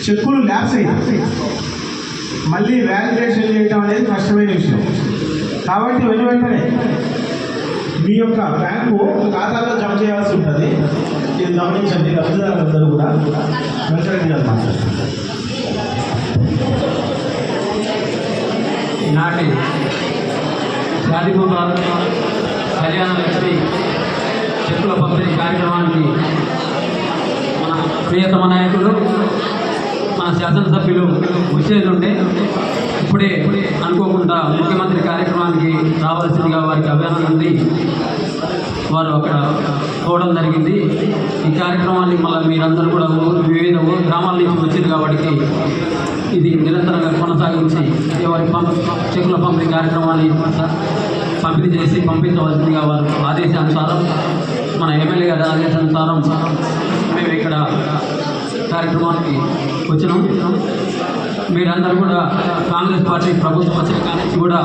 చెక్కులు ల్యాప్స్ అయ్యాయి, మళ్ళీ వ్యాలిడేషన్ చేయడం అనేది కష్టమైన విషయం. కాబట్టి వెంటనే మీ యొక్క బ్యాంకు ఖాతాలో జమ చేయాల్సి ఉంటుంది. ఇది గమనించండి, లబ్ధిదారులందరూ కూడా వెంటనే మాట్లాడుతున్నారు. ఈనాటి షాదీపూర్ కళ్యాణ లక్ష్మి చెక్కుల పంపిణీ కార్యక్రమానికి మన ప్రియతమ నాయకులు మన శాసనసభ్యులు వచ్చేది ఉంటే ఇప్పుడే అనుకోకుండా ముఖ్యమంత్రి కార్యక్రమానికి రావాల్సిందిగా వారికి అభినందనలు వారు అక్కడ పోవడం జరిగింది. ఈ కార్యక్రమాన్ని మళ్ళీ మీరందరూ కూడా వివిధ గ్రామాల నుంచి వచ్చింది కాబట్టి ఇది నిరంతరంగా కొనసాగించి వారి చెక్కుల పంపిణీ కార్యక్రమాన్ని పంపిణీ చేసి పంపించవలసిందిగా వారు ఆదేశానుసారం మన ఎమ్మెల్యే గారి ఆదేశానుసారం మేము ఇక్కడ కార్యక్రమానికి వచ్చినాం. మీరందరూ కూడా కాంగ్రెస్ పార్టీ ప్రభుత్వం వచ్చిన కానీ కూడా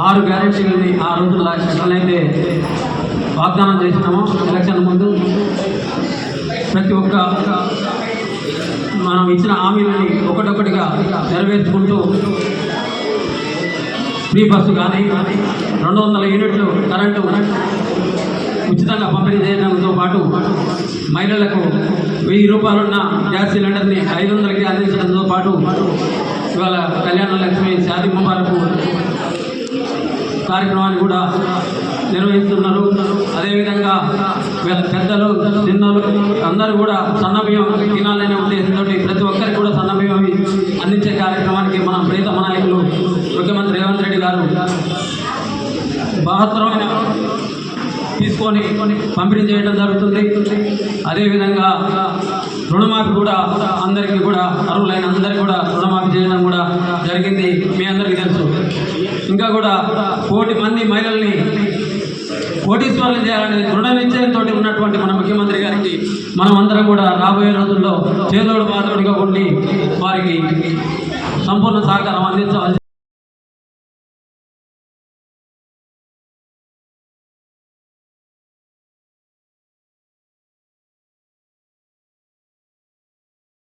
6 గ్యారెంటీలని ఆ రోజుల్లో ఎట్లయితే వాగ్దానం చేసినామో ఎలక్షన్ ముందు ప్రతి ఒక్క మనం ఇచ్చిన హామీలని ఒకటొకటిగా నెరవేర్చుకుంటూ ఫ్రీ బస్సు కానీ 200 యూనిట్లు కరెంటు ఉచితంగా పంపిణీ చేయడంతో పాటు మహిళలకు 1000 రూపాయలున్న గ్యాస్ సిలిండర్ని 500కి అందించడంతో పాటు ఇవాళ కళ్యాణ లక్ష్మి షాదీ ముబారక్ కార్యక్రమాన్ని కూడా నిర్వహిస్తున్నారు. అదేవిధంగా వీళ్ళ పెద్దలు చిన్నలు అందరూ కూడా సన్నబియ్యం తినాలనే ఉద్దేశంతో ప్రతి ఒక్కరికి కూడా సన్నబియ్యం అందించే కార్యక్రమానికి మన ప్రియతమ నాయకులు ముఖ్యమంత్రి రేవంత్ రెడ్డి గారు బహత్తరమైన తీసుకొని పంపిణీ చేయడం జరుగుతుంది. అదేవిధంగా రుణమాఫీ కూడా అందరికీ కూడా అర్హులైన అందరికీ కూడా రుణమాఫీ చేయడం కూడా జరిగింది. మీ అందరికీ తెలుసు. ఇంకా కూడా 1 కోటి మంది మహిళల్ని కోటీశ్వరులు చేయాలనే దృఢ నిశ్చయంతో ఉన్నటువంటి మన ముఖ్యమంత్రి గారికి మనం అందరం కూడా రాబోయే రోజుల్లో చేదోడు బాదోడుగా ఉండి వారికి సంపూర్ణ సహకారం అందించవలసి